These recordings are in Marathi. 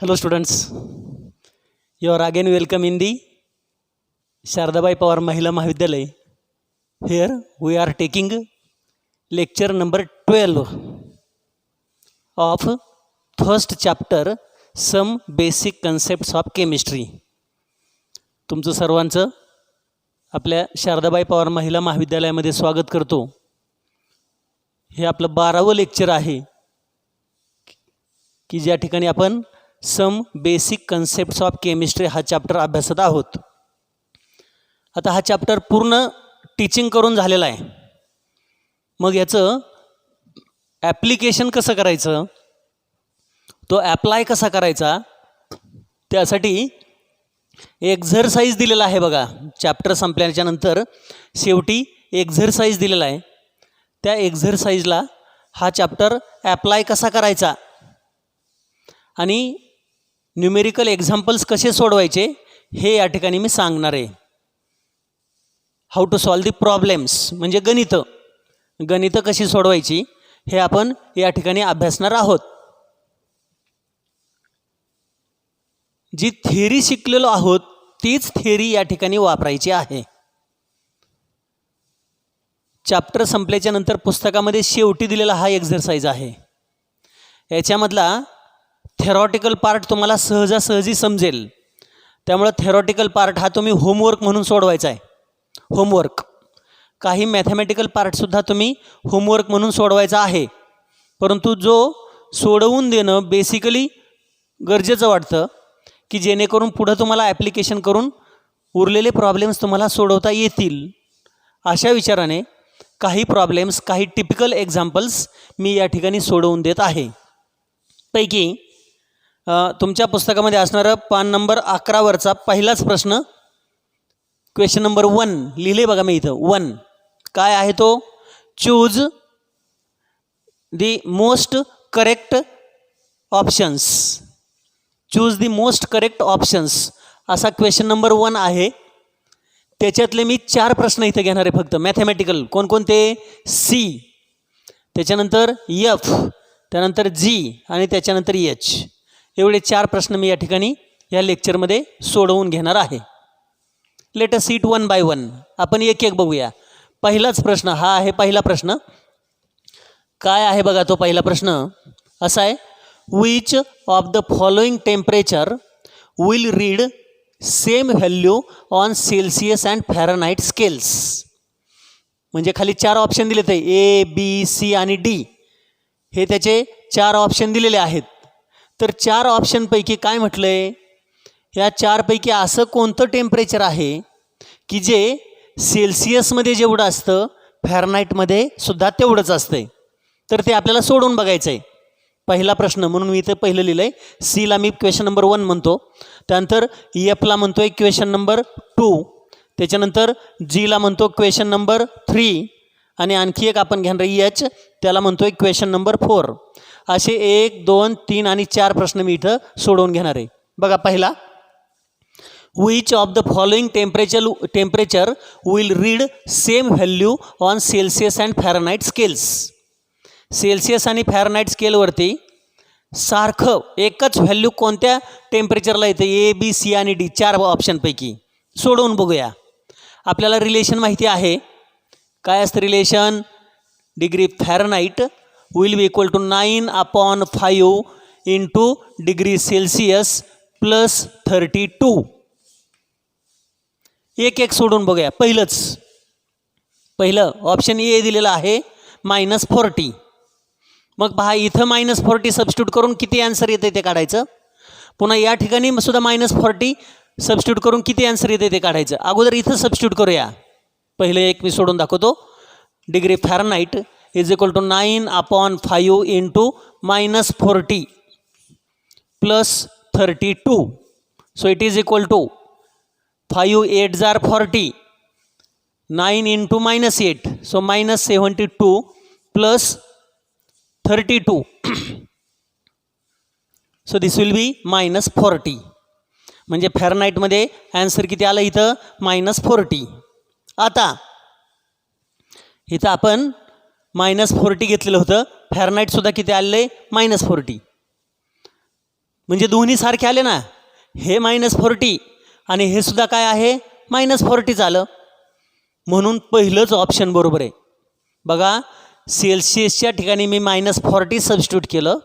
Hello students, you are again welcome in the Shardabai Pawar Mahila Mahavidyalaya. Here we are taking lecture number 12 of first chapter, Some Basic Concepts of Chemistry. तुमचं सर्वांचं आपल्या शारदाबाई पवार महिला महाविद्यालयामध्ये स्वागत करतो. हे आपलं 12वं लेक्चर आहे की ज्या ठिकाणी आपण some basic concepts of chemistry हा चॅप्टर अभ्यासत आहोत. आता हा चॅप्टर पूर्ण टीचिंग करून झालेला आहे. मग याचं ॲप्लिकेशन कसं करायचं, तो ॲप्लाय कसा करायचा, त्यासाठी एक्झरसाइज दिलेला आहे बघा. चॅप्टर संपल्याच्या नंतर शेवटी एक्झरसाइज दिलेला आहे. त्या एक्झरसाइजला हा चॅप्टर ॲप्लाय कसा करायचा आणि न्यूमेरिकल एक्झाम्पल्स कसे सोडवायचे हे या ठिकाणी मी सांगणार आहे. How to solve the problems म्हणजे गणितं कशी सोडवायची हे आपण या ठिकाणी अभ्यासणार आहोत. जी थिअरी शिकलेलो आहोत तीच थिअरी या ठिकाणी वापरायची आहे. चॅप्टर संपल्याच्या नंतर पुस्तकामध्ये शेवटी दिलेला हा एक्झरसाइज आहे. याच्यामधला थेरॉटिकल पार्ट तुम्हाला सहजासहजी समजेल. त्यामुळं थेरॉटिकल पार्ट हा तुम्ही होमवर्क म्हणून सोडवायचा आहे. होमवर्क काही मॅथमॅटिकल पार्टसुद्धा तुम्ही होमवर्क म्हणून सोडवायचा आहे. परंतु जो सोडवून देणं बेसिकली गरजेचं वाटतं की जेणेकरून पुढं तुम्हाला ॲप्लिकेशन करून उरलेले प्रॉब्लेम्स तुम्हाला सोडवता येतील. अशा विचाराने काही प्रॉब्लेम्स, काही टिपिकल एक्झाम्पल्स मी या ठिकाणी सोडवून देत आहे. पैकी तुमच्या पुस्तकामध्ये असणारं पान नंबर 11वरचा पहिलाच प्रश्न, क्वेश्चन नंबर 1 लिहिले बघा मी इथं. 1 काय आहे तो? Choose the most correct options. Choose the most correct options असा क्वेश्चन नंबर 1 आहे. त्याच्यातले मी 4 प्रश्न इथं घेणार आहे फक्त मॅथमॅटिकल. कोणकोणते? सी, त्याच्यानंतर एफ, त्यानंतर जी आणि त्याच्यानंतर एच. एवढे 4 प्रश्न मी या ठिकाणी या लेक्चरमध्ये सोडवून घेणार आहे. Let us see it 1 by 1. आपण एक एक बघूया. पहिलाच प्रश्न हा आहे. पहिला प्रश्न काय आहे बघा. तो पहिला प्रश्न असा आहे, which of the following temperature will read same value on Celsius and Fahrenheit scales. म्हणजे खाली 4 ऑप्शन दिले ते ए, बी, सी आणि डी. हे त्याचे 4 ऑप्शन दिलेले आहेत. तर 4 ऑप्शनपैकी काय म्हटलं आहे, या 4पैकी असं कोणतं टेम्परेचर आहे की जे सेल्सियसमध्ये जेवढं असतं फॅरनहाइटमध्ये सुद्धा तेवढंच असतं. तर ते आपल्याला सोडून बघायचं आहे. पहिला प्रश्न म्हणून मी इथं पहिलं लिहिलं आहे. सीला मी क्वेश्चन नंबर 1 म्हणतो. त्यानंतर एफला म्हणतो आहे क्वेश्चन नंबर 2. त्याच्यानंतर जीला म्हणतो क्वेश्चन नंबर 3 आणि आणखी एक आपण घेणार एच, त्याला म्हणतो आहे क्वेश्चन नंबर 4. असे 1, 2, 3 आणि 4 प्रश्न मी इथं सोडवून घेणार आहे. बघा पहिला, which of the following temperature will read same value on Celsius and Fahrenheit scales. Celsius आणि फॅरनहाइट स्केलवरती सारखं एकच व्हॅल्यू कोणत्या टेम्परेचरला येते? ए, बी, सी आणि डी. 4 ऑप्शनपैकी सोडवून बघूया. आपल्याला रिलेशन माहिती आहे. काय असतं relation? Degree Fahrenheit will be equal to 9/5 into degree Celsius plus 32. एक एक सोडून बघूया. पहिलं ऑप्शन ए दिलेलं आहे -40. मग पहा इथं -40 सबस्टिट्यूट करून किती आन्सर येते ते काढायचं. पुन्हा या ठिकाणी सुद्धा -40 सबस्टिट्यूट करून किती आन्सर येते ते काढायचं. अगोदर इथं सबस्टिट्यूट करूया. पहिलं एक मी सोडून दाखवतो. Degree Fahrenheit is equal to 9/5 into -40 plus 32. So it is equal to 5 8 जार 40, 9 into -8, so -72 plus 32. So this will be -40. म्हणजे फॅरनहाइटमध्ये ॲन्सर किती आलं इथं? -40. आता इथं आपण -40 घेतलेलं होतं फॅरनाईटसुद्धा किती आलेलं आहे -40. म्हणजे दोन्ही सारखे आले ना, हे -40 आणि हे सुद्धा काय आहे -40 आलं. म्हणून पहिलंच ऑप्शन बरोबर आहे. बघा सेल्सिअसच्या ठिकाणी मी -40 सबस्टिट्यूट केलं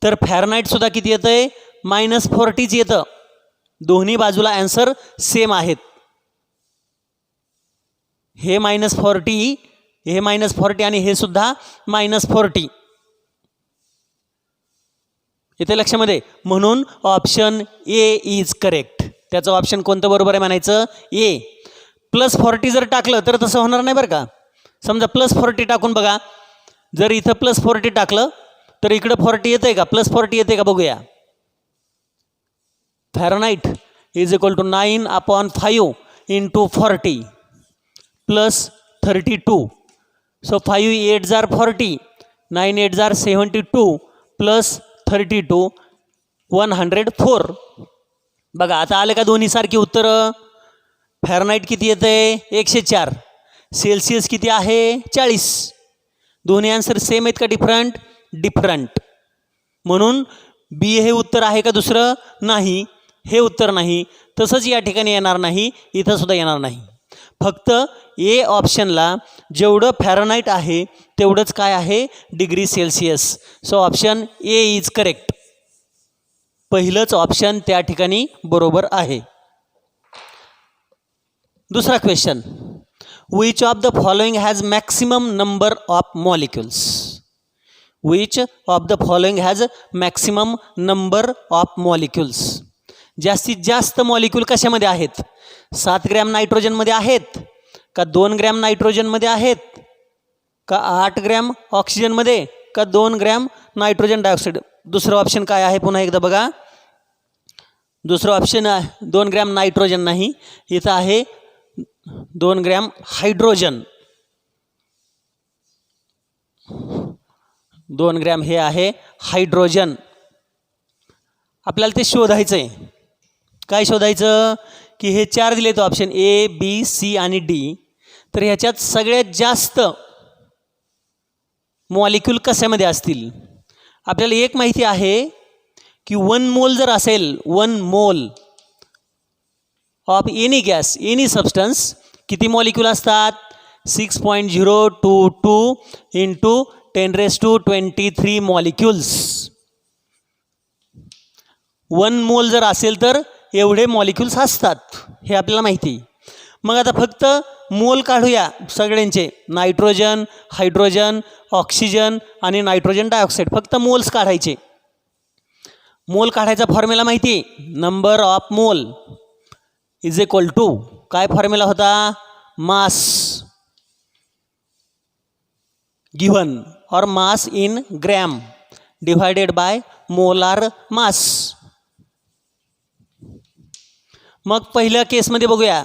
तर फॅरनाईटसुद्धा किती येतं आहे -40च येतं. दोन्ही बाजूला ॲन्सर सेम आहेत. हे -40, हे -40 आणि हे सुद्धा -40 येते लक्षामध्ये. म्हणून ऑप्शन ए इज करेक्ट. त्याचं ऑप्शन कोणतं बरोबर आहे म्हणायचं ए. +40 जर टाकलं तर तसं होणार नाही बरं का. समजा +40 टाकून बघा, जर इथं +40 टाकलं तर इकडं 40 येतं आहे का, +40 येते का बघूया. Fahrenheit is equal to 9/5 × 40 +32. So 5 8 जार 40, 9 8 जार 72 +32 104. बघा आता आलं का दोन्ही सारखी उत्तरं. फॅरनाईट किती येतं आहे 104, सेल्सिअस किती आहे 40. दोन्ही आन्सर सेम आहेत का डिफरंट, डिफरंट. म्हणून बी हे उत्तर आहे का दुसरं, नाही हे उत्तर नाही. तसंच या ठिकाणी येणार नाही, इथं सुद्धा येणार नाही. फक्त ए ऑप्शनला जेवढं फॅरनाईट आहे तेवढंच काय आहे degree Celsius. So option A is correct. पहिलंच ऑप्शन त्या ठिकाणी बरोबर आहे. दुसरा question, which of the following has maximum number of molecules. Which of the following has maximum number of molecules. जास्तीत जास्त मॉलिक्यूल कशामध्ये आहेत. 7 ग्रॅम नायट्रोजनमध्ये आहेत का 2 ग्रॅम नायट्रोजनमध्ये आहेत का 8 ग्रॅम ऑक्सिजनमध्ये का 2 ग्रॅम नायट्रोजन डायऑक्साईड. दुसरं ऑप्शन काय आहे पुन्हा एकदा बघा. दुसरं ऑप्शन 2 ग्रॅम नायट्रोजन नाही, इथं आहे 2 ग्रॅम हायड्रोजन. 2 ग्रॅम हे आहे हायड्रोजन. आपल्याला ते शोधायचं आहे. काय शोधायचं की हे 4 दिले तर ऑप्शन ए बी सी आणि डी. तर ह्याच्यात सगळ्यात जास्त मॉलिक्यूल कशामध्ये असतील. आपल्याला एक माहिती आहे की 1 मोल जर असेल, 1 mole of any gas any substance किती मॉलिक्यूल असतात 6.022 × 10⁻23 मॉलिक्युल्स. 1 मोल जर असेल तर एवढे मॉलिक्युल्स असतात, हे आपल्याला माहिती. मग आता फक्त मोल काढूया सगळ्यांचे, नायट्रोजन, हायड्रोजन, ऑक्सिजन आणि नायट्रोजन डायऑक्साईड. फक्त मोल्स काढायचे. मोल काढायचा फॉर्म्युला माहिती, number of mole is equal to काय फॉर्म्युला होता, mass given or mass in gram divided by molar mass. मग पहिल्या केसमध्ये बघूया.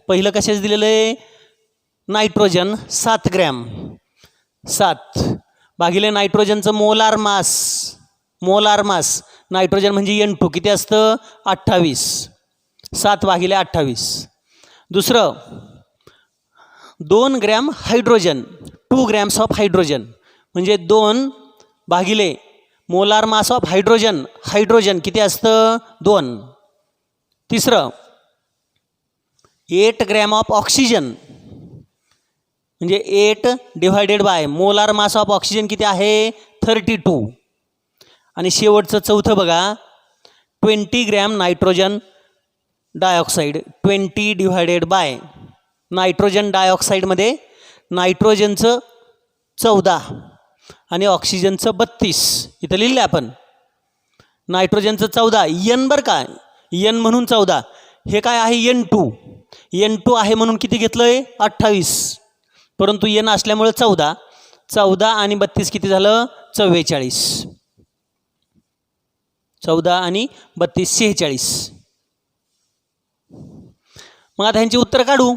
पहिलं कशाच दिलेलं आहे नायट्रोजन 7 ग्रॅम, 7 भागिले नायट्रोजनचं molar mass. Molar mass nitrogen म्हणजे N2 किती असतं 28, 7 भागिले 28. दुसरं 2 gram hydrogen, 2 grams of hydrogen म्हणजे 2 भागिले molar mass of hydrogen. Hydrogen किती असतं 2. तिसरं 8 ग्रॅम ऑफ ऑक्सिजन म्हणजे 8 divided by molar mass of oxygen किती आहे 32. आणि शेवटचं चौथं बघा 20 gram nitrogen dioxide, 20 divided by nitrogen डायऑक्साईडमध्ये नायट्रोजनचं 14 आणि ऑक्सिजनचं 32. इथं लिहिलं आपण नायट्रोजनचं 14 N बरं का, N म्हणून 14. हे काय आहे N2. N2 आहे म्हणून किती घेतलं आहे 28, परंतु N असल्यामुळे 14. 14 आणि 32 किती झालं 44. 14 आणि 32 46. मग आता ह्यांची उत्तर काढू.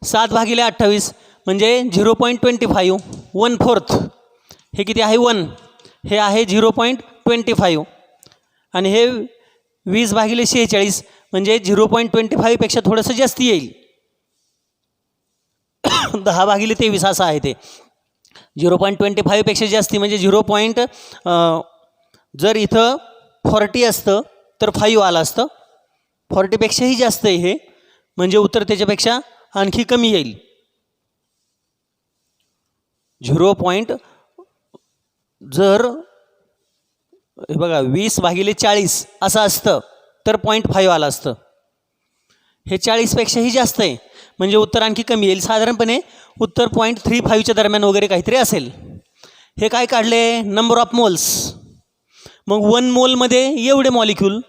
7 भागिले 28 म्हणजे 0.25, 1/4. हे किती आहे 1, हे आहे 0.25 आणि हे 20 भागिले 46 म्हणजे 0.25 पेक्षा थोडंसं जास्ती येईल. 10 भागिले 23 असं आहे ते. 0.25पेक्षा जास्ती म्हणजे जर इथं 40 असतं तर 5 आलं असतं. 40पेक्षाही जास्त आहे हे, म्हणजे उत्तर त्याच्यापेक्षा आणखी कमी येईल. 0. जर हे बघा 20/40 असं असतं तर 0.5 आलं असतं. हे 40पेक्षाही जास्त आहे म्हणजे उत्तर आणखी कमी येईल. साधारणपणे उत्तर 0.35च्या दरम्यान वगैरे काहीतरी असेल. हे काय काढले? Number of moles. मग 1 मोलमध्ये एवढे मॉलिक्यूल,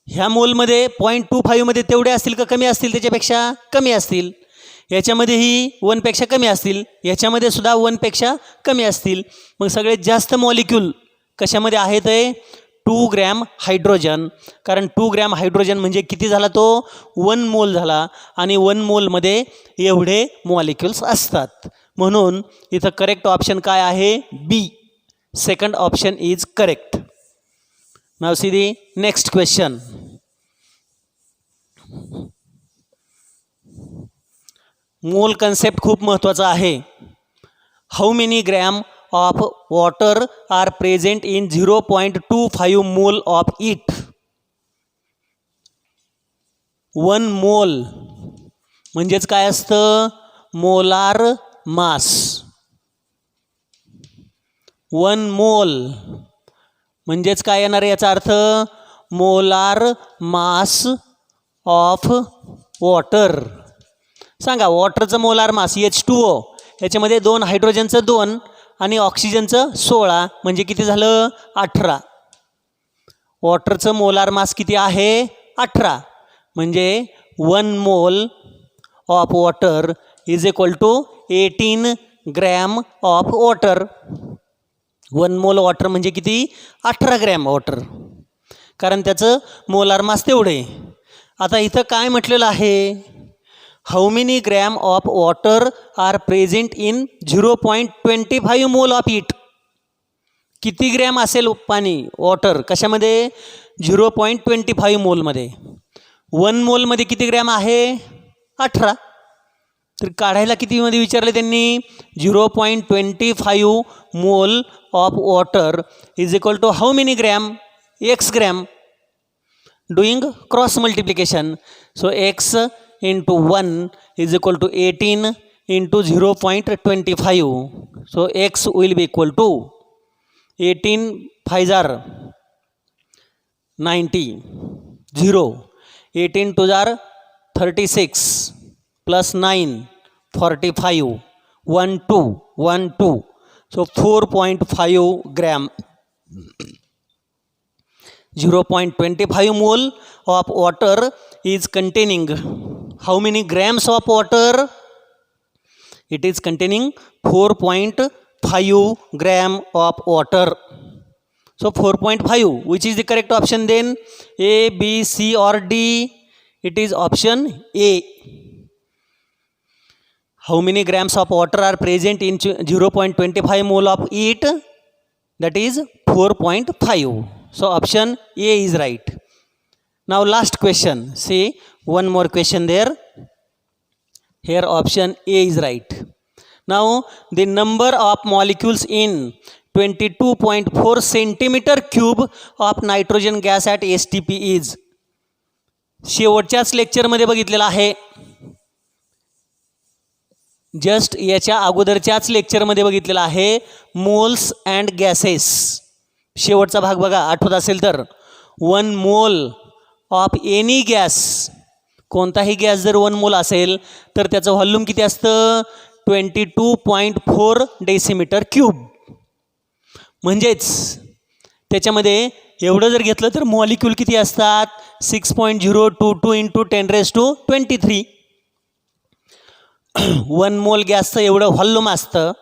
ह्या मोलमध्ये 0.25मध्ये तेवढे असतील का कमी असतील? त्याच्यापेक्षा कमी असतील. याच्यामध्येही 1पेक्षा कमी असतील, याच्यामध्ये सुद्धा 1पेक्षा कमी असतील. मग सगळ्यात जास्त मॉलिक्यूल कशामध्ये आहेत? 2 ग्रॅम हायड्रोजन. कारण 2 ग्रॅम हायड्रोजन म्हणजे किती झाला? तो 1 मोल झाला आणि 1 मोलमध्ये एवढे मॉलिक्युल्स असतात. म्हणून इथं करेक्ट ऑप्शन काय आहे? B. Second option is correct. Now see the next question. Mole concept खूप महत्त्वाचा आहे. How many gram of water are present in 0.25 mole of it? 1 मोल म्हणजेच काय असतं? Molar mass. 1 मोल म्हणजेच काय येणार? याचा अर्थ मोलार मास ऑफ वॉटर. सांगा, वॉटरचं मोलार मास H2O, याच्यामध्ये 2 हायड्रोजनचं 2 आणि ऑक्सिजनचं 16 म्हणजे किती झालं? 18. वॉटरचं मोलार मास किती आहे? 18. म्हणजे 1 mole of water is equal to 18 gram of water. 1 mole water म्हणजे किती? 18 ग्रॅम वॉटर, कारण त्याचं मोलार मास तेवढे. आता इथं काय म्हटलेलं आहे? How many gram of water are present in 0.25 mole of it? किती ग्रॅम असेल पाणी, वॉटर कशामध्ये? 0.25 मोलमध्ये. 1 मोलमध्ये किती ग्रॅम आहे? 18. तर काढायला कितीमध्ये विचारले त्यांनी? 0.25 mole of water is equal to how many gram? x gram. Doing cross multiplication. So x into 1 is equal to 18 into 0.25. So x will be equal to 18 5s are 90, 0, 18 2s are 36 plus 9 45, 1 2 1 2. So 4.5 gram. 0.25 mole of water is containing how many grams of water? It is containing 4.5 gram of water. So 4.5, which is the correct option then? A, B, C or D? It is option A. How many grams of water are present in 0.25 mole of it? That is 4.5. So option A is right. Now last question. See, one more question there. Here option A is right. Now the number of molecules in 22.4 centimeter cube of nitrogen gas at STP is? शेवटच्याच लेक्चरमध्ये बघितलेला आहे. जस्ट याच्या अगोदरच्याच लेक्चरमध्ये बघितलेला आहे. Moles and gases. शेवटचा भाग बघा, आठवत असेल तर. 1 मोल ऑफ एनी गॅस, कोणताही गॅस जर 1 मोल असेल तर त्याचं व्हॉल्यूम किती असतं? 22.4 डेसिमीटर क्यूब. म्हणजेच त्याच्यामध्ये एवढं जर घेतलं तर मॉलिक्यूल किती असतात? 6.022 इंटू 10⁻23. 1 मोल गॅसचं एवढं व्हॉल्यूम असतं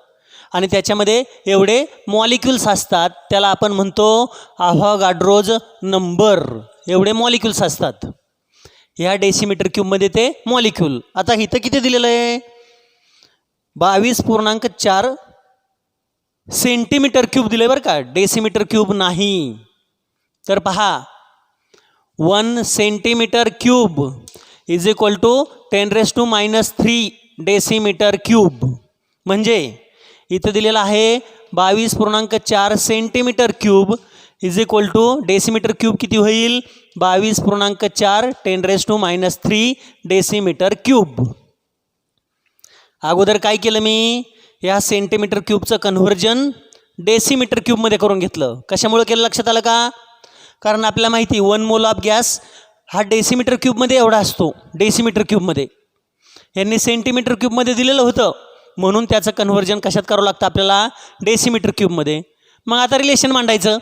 आणि त्याच्यामध्ये एवढे मॉलिक्युल्स असतात. त्याला आपण म्हणतो अव्होगाड्रोज नंबर. एवढे मॉलिक्युल्स असतात ह्या डेसिमीटर क्यूबमध्ये ते मॉलिक्यूल. आता इथं किती दिलेलं आहे? 22.4 सेंटीमीटर क्यूब दिले बरं का, डेसिमीटर क्यूब नाही. तर पहा, 1 centimetre cube is equal to 10⁻³ decimetre cube. म्हणजे इथं दिलेलं आहे 22.4 centimetre cube is equal to decimetre cube किती होईल 22.4 10⁻³ डेसिमीटर क्यूब. अगोदर काय केलं मी या सेंटीमीटर क्यूबचं कन्व्हर्जन डेसिमीटर क्यूबमध्ये करून घेतलं. कशामुळे केलं लक्षात आलं का? कारण आपल्याला माहिती 1 मोल ऑफ गॅस हा डेसिमीटर क्यूबमध्ये एवढा असतो. डेसिमीटर क्यूबमध्ये यांनी सेंटीमीटर क्यूबमध्ये दिलेलं होतं म्हणून त्याचं कन्व्हर्जन कशात करावं लागतं आपल्याला डेसिमीटर क्यूबमध्ये. मग आता रिलेशन मांडायचं.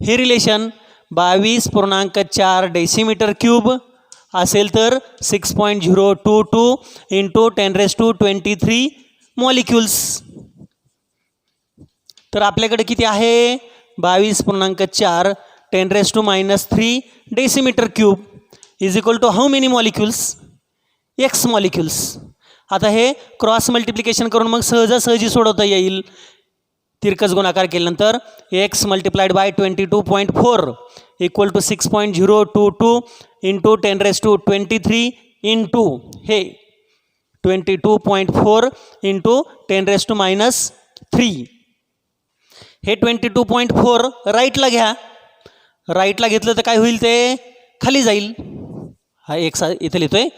हे रिलेशन 22.4 डेसिमीटर क्यूब असेल तर 6.022 इंटू 10⁻23 मॉलिक्युल्स. तर आपल्याकडे किती आहे 22.4 10⁻³ decimetre cube is equal to how many molecules x molecules. आता हे क्रॉस मल्टिप्लिकेशन करून मग सहजासहजी सोडवता येईल. तिरकस गुणाकार केल्यानंतर x multiplied by 22.4 equal to 6.022 into 10⁻23 into हे 22.4 इंटू 10⁻³ हे 22.4 राईटला घ्या. राईटला घेतलं तर काय होईल ते खाली जाईल. हा एक इथे लिहितोय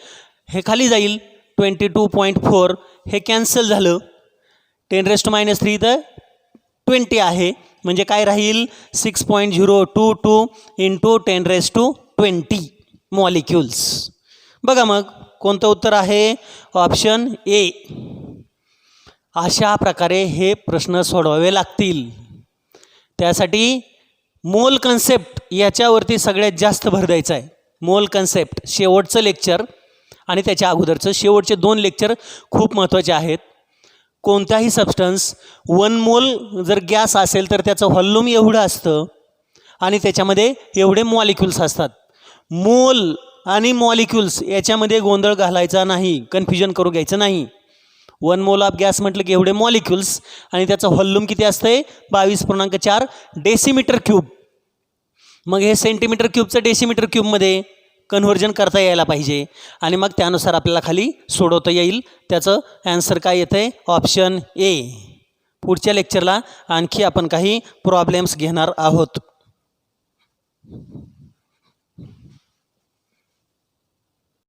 हे खाली जाईल. 22.4 हे कॅन्सल झालं. 10⁻³ तर 20 आहे म्हणजे काय राहील 6.022 इंटू 10⁻20 मॉलिक्युल्स. बघा मग कोणतं उत्तर आहे ऑप्शन ए. अशा प्रकारे हे प्रश्न सोडवावे लागतील. त्यासाठी मोल कन्सेप्ट याच्यावरती सगळ्यात जास्त भर द्यायचा आहे. मोल कन्सेप्ट शेवटचं लेक्चर आणि त्याच्या अगोदरचं शेवटचे 2 लेक्चर खूप महत्त्वाचे आहेत. कोणताही सबस्टन्स 1 मोल जर गॅस असेल तर त्याचं व्हॉल्यूम एवढं असतं आणि त्याच्यामध्ये एवढे मॉलिक्युल्स असतात. मोल आणि मॉलिक्युल्स याच्यामध्ये गोंधळ घालायचा नाही, कन्फ्युजन करू घ्यायचं नाही. 1 मोल ऑफ गॅस म्हटलं की एवढे मॉलिक्युल्स आणि त्याचं व्हॉल्यूम किती असतंय 22.4 डेसिमीटर क्यूब. मग हे सेंटीमीटर क्यूबचं डेसिमीटर क्यूबमध्ये कन्व्हर्जन करता यायला पाहिजे आणि मग त्यानुसार आपल्याला खाली सोडवता येईल. त्याचं ॲन्सर काय येतं आहे ऑप्शन ए. पुढच्या लेक्चरला आणखी आपण काही प्रॉब्लेम्स घेणार आहोत.